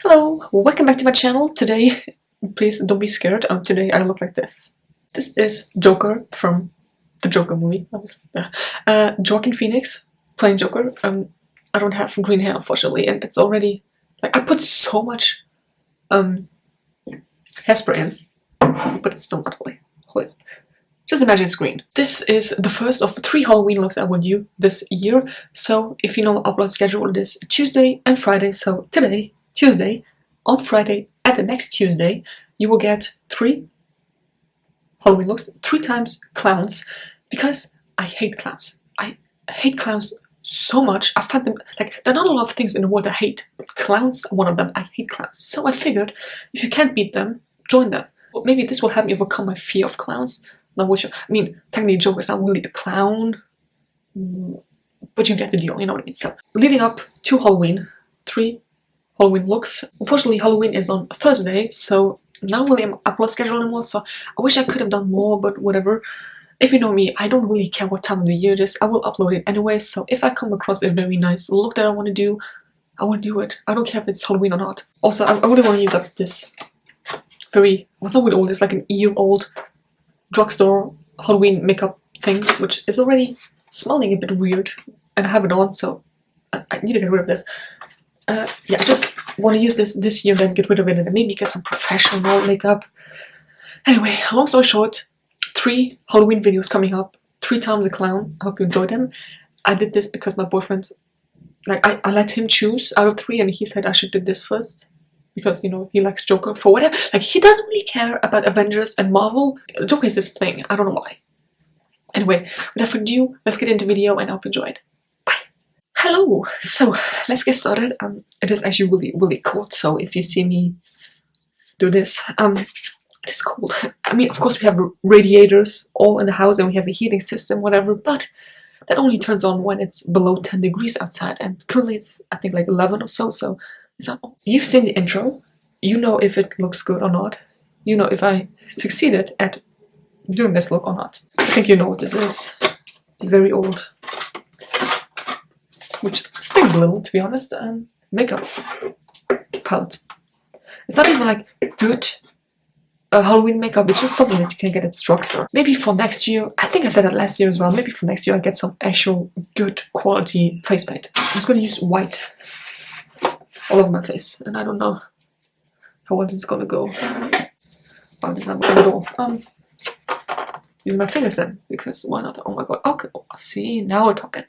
Hello, welcome back to my channel. Today, please don't be scared. Today I look like this. This is Joker from the Joker movie. Joaquin Phoenix playing Joker. I don't have green hair unfortunately, and it's already like I put so much hairspray in, but it's still not holy. Just imagine it's green. This is the first of 3 Halloween looks I will do this year. So if you know my upload schedule, it is Tuesday and Friday. So today, Tuesday, on Friday, and the next Tuesday, you will get 3 Halloween looks, 3 times clowns, because I hate clowns. I hate clowns so much. I find them, like, there are not a lot of things in the world I hate, but clowns are one of them. I hate clowns. So I figured, if you can't beat them, join them. Well, maybe this will help me overcome my fear of clowns. I mean, technically Joker is not really a clown, but you get the deal, you know what I mean? So, leading up to Halloween, 3 Halloween looks. Unfortunately, Halloween is on Thursday, so not really an upload schedule anymore, so I wish I could have done more, but whatever. If you know me, I don't really care what time of the year it is, I will upload it anyway, so if I come across a very nice look that I want to do, I will do it. I don't care if it's Halloween or not. Also, I really want to use up this very, what's not really old, it's like an year-old drugstore Halloween makeup thing, which is already smelling a bit weird, and I have it on, so I need to get rid of this. Yeah, I just want to use this year, then get rid of it, and then maybe get some professional makeup. Anyway, long story short, 3 Halloween videos coming up, 3 times a clown. I hope you enjoyed them. I did this because my boyfriend, like, I let him choose out of 3, and he said I should do this first. Because, you know, he likes Joker for whatever. Like, he doesn't really care about Avengers and Marvel. Joker is his thing. I don't know why. Anyway, without further ado, let's get into the video and I hope you enjoy it. Bye. Hello. So, let's get started. It is actually really, really cold. So, if you see me do this, it's cold. I mean, of course, we have radiators all in the house and we have a heating system, whatever. But that only turns on when it's below 10 degrees outside. And currently it's, I think, like 11 or so. So, you've seen the intro, you know if it looks good or not, you know if I succeeded at doing this look or not. I think you know what this is. Very old, which stings a little to be honest, makeup palette. It's not even like good Halloween makeup, it's just something that you can get at the drugstore. Maybe for next year, I think I said that last year as well, maybe for next year I get some actual good quality face paint. I'm just going to use white all over my face, and I don't know how well this is gonna go. Oh, this is not good at all. Use my fingers then, because why not? Oh my god. Okay, oh, see, now we're talking.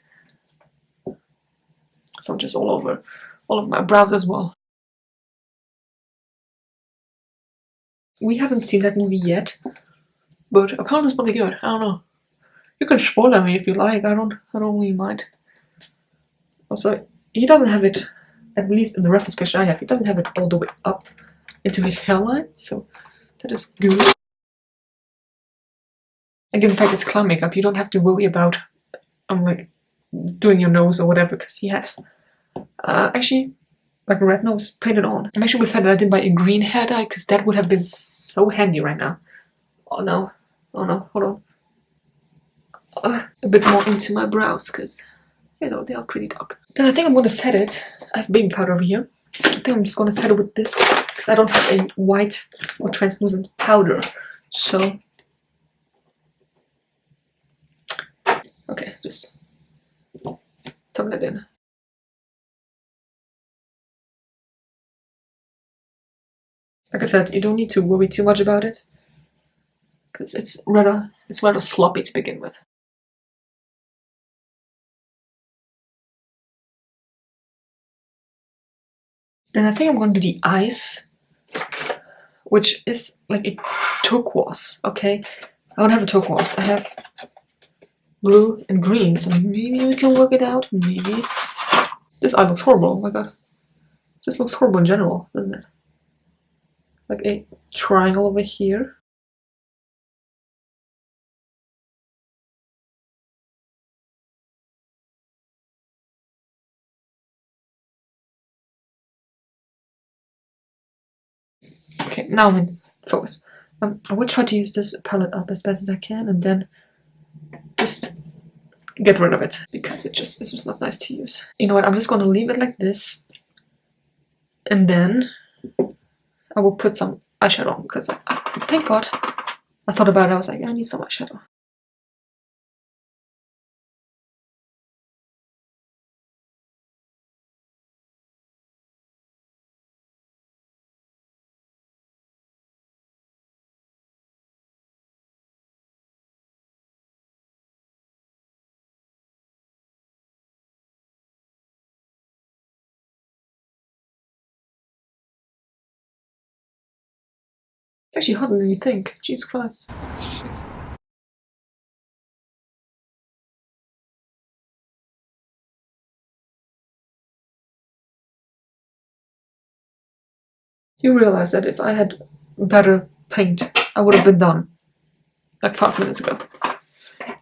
So just all over my brows as well. We haven't seen that movie yet, but apparently it's really good. I don't know. You can spoil me if you like. I don't really mind. Also, he doesn't have it, at least in the reference picture I have, he doesn't have it all the way up into his hairline, so that is good. And given the fact it's clown makeup, you don't have to worry about like doing your nose or whatever, because he has actually like a red nose painted on. I'm actually sad that I didn't buy a green hair dye, because that would have been so handy right now. Oh no, hold on. A bit more into my brows, because you know, they are pretty dark. Then I think I'm gonna set it. I have baby powder over here. I think I'm just gonna set it with this, because I don't have a white or translucent powder. So, okay, just tap that in. Like I said, you don't need to worry too much about it, because it's rather sloppy to begin with. Then I think I'm going to do the eyes, which is like a turquoise, okay? I don't have a turquoise, I have blue and green, so maybe we can work it out, maybe. This eye looks horrible, oh my god. Just looks horrible in general, doesn't it? Like a triangle over here. Okay, now I'm in focus. I will try to use this palette up as best as I can, and then just get rid of it, because it's just not nice to use. You know what, I'm just gonna leave it like this, And then I will put some eyeshadow on because thank God I thought about it. I was like, I need some eyeshadow. It's actually harder than you think. Jesus Christ. Jeez. You realize that if I had better paint, I would have been done like 5 minutes ago.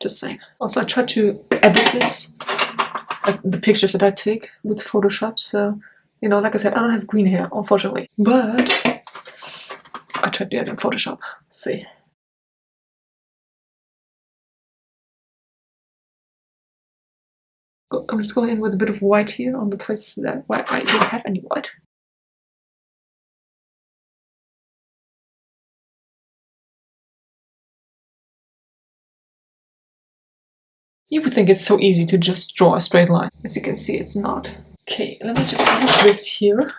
Just saying. Also, I tried to edit this, like the pictures that I take with Photoshop, so, you know, like I said, I don't have green hair, unfortunately. But I tried to do it in Photoshop. Let's see. I'm just going in with a bit of white here on the place that I don't have any white. You would think it's so easy to just draw a straight line. As you can see, it's not. Okay, let me just put this here.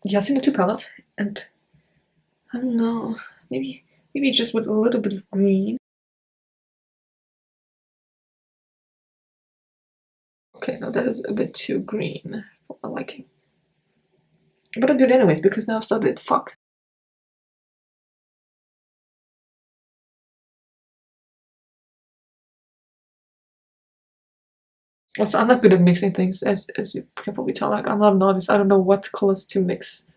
Yeah, I've seen the two palettes, and I don't know, maybe just with a little bit of green. Okay, now that is a bit too green for my liking. But I do it anyways, because now I started, fuck. Also, I'm not good at mixing things, as you can probably tell. Like, I'm not an artist, I don't know what colors to mix.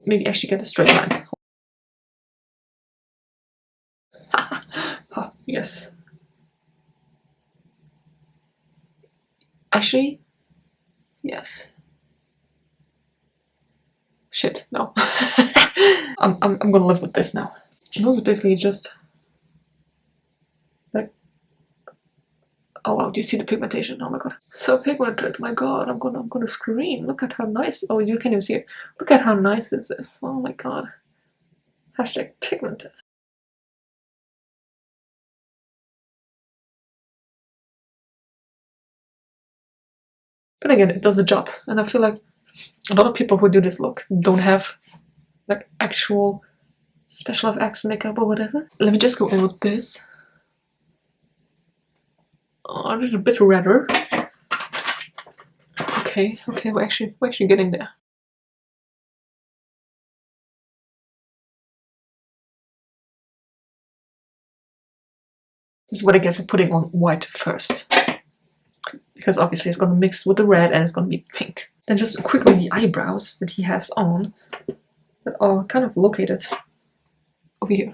Maybe I should get a straight line. Oh, yes. Actually, yes. Shit, no. I'm gonna live with this now. Nose is basically just like, oh wow, do you see the pigmentation? Oh my god. So pigmented, my god, I'm gonna scream. Look at how nice, oh, you can't even see it. Look at how nice is this. Oh my god. Hashtag pigmented. But again, it does the job. And I feel like a lot of people who do this look don't have like actual special effects makeup or whatever. Let me just go in with this. Oh, a little bit redder. Okay, we're actually getting there. This is what I get for putting on white first. Because obviously it's gonna mix with the red and it's gonna be pink. Then just quickly the eyebrows that he has on that are kind of located over here.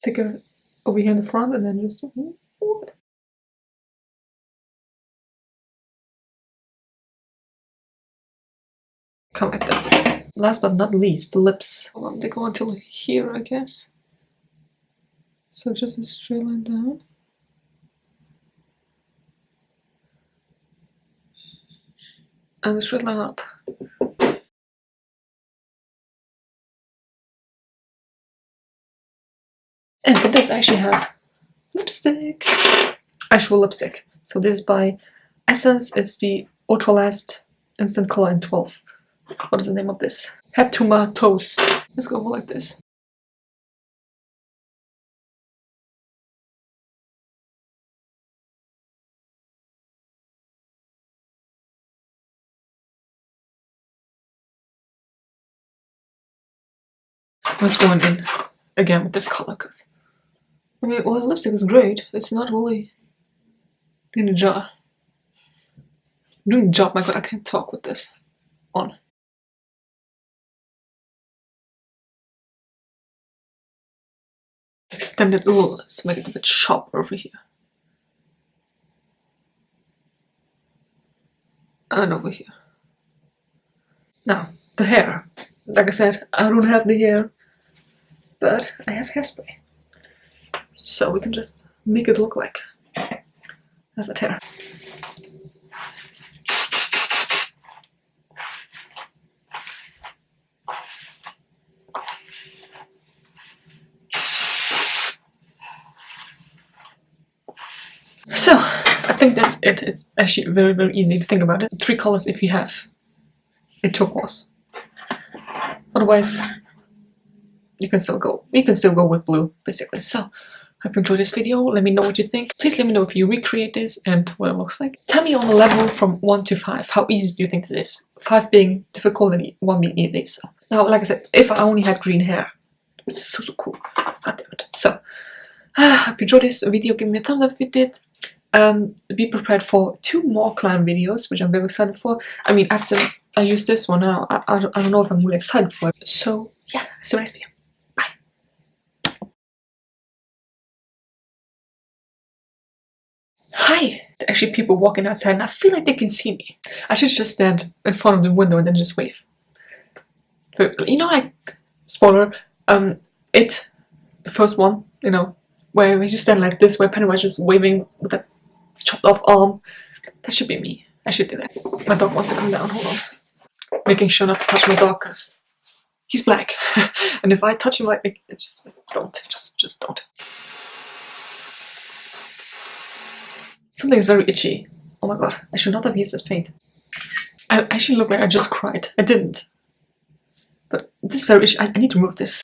Take it over here in the front and then just come like this. Last but not least, the lips. Hold on, they go until here, I guess. So just a straight line down. And a straight line up. And for this I actually have lipstick. Actual lipstick. So this is by Essence. It's the Ultra Last Instant Color in 12. What is the name of this? Head to my toes. Let's go like this. Let's go in again with this color, because I mean, well, the lipstick is great. It's not really doing the job. Doing the job, my god, I can't talk with this on. Extend it a little, let's make it a bit sharper over here. and over here. Now, the hair. Like I said, I don't have the hair, but I have hairspray. So we can just make it look like I have that hair. So, I think that's it. It's actually very, very easy if you think about it. 3 colors if you have a turquoise. Otherwise, you can still go with blue, basically. So, hope you enjoyed this video. Let me know what you think. Please let me know if you recreate this and what it looks like. Tell me on a level from 1 to 5, how easy do you think this is? 5 being difficult and 1 being easy. So, now, like I said, if I only had green hair, it's so cool. God damn it. So, hope you enjoyed this video. Give me a thumbs up if you did. Be prepared for 2 more clan videos, which I'm very excited for. I mean, after I use this one now, I don't know if I'm really excited for it. So, yeah, see you next video. Bye. Hi! There are actually people walking outside and I feel like they can see me. I should just stand in front of the window and then just wave. But, you know, like, spoiler, the first one, you know, where we just stand like this, where Pennywise just waving with that chopped off arm. That should be me. I should do that. My dog wants to come down, hold on. Making sure not to touch my dog, because he's black. And if I touch him like just don't. Just don't. Something's very itchy. Oh my god, I should not have used this paint. I actually look like I just cried. I didn't. But this is very itchy. I need to remove this.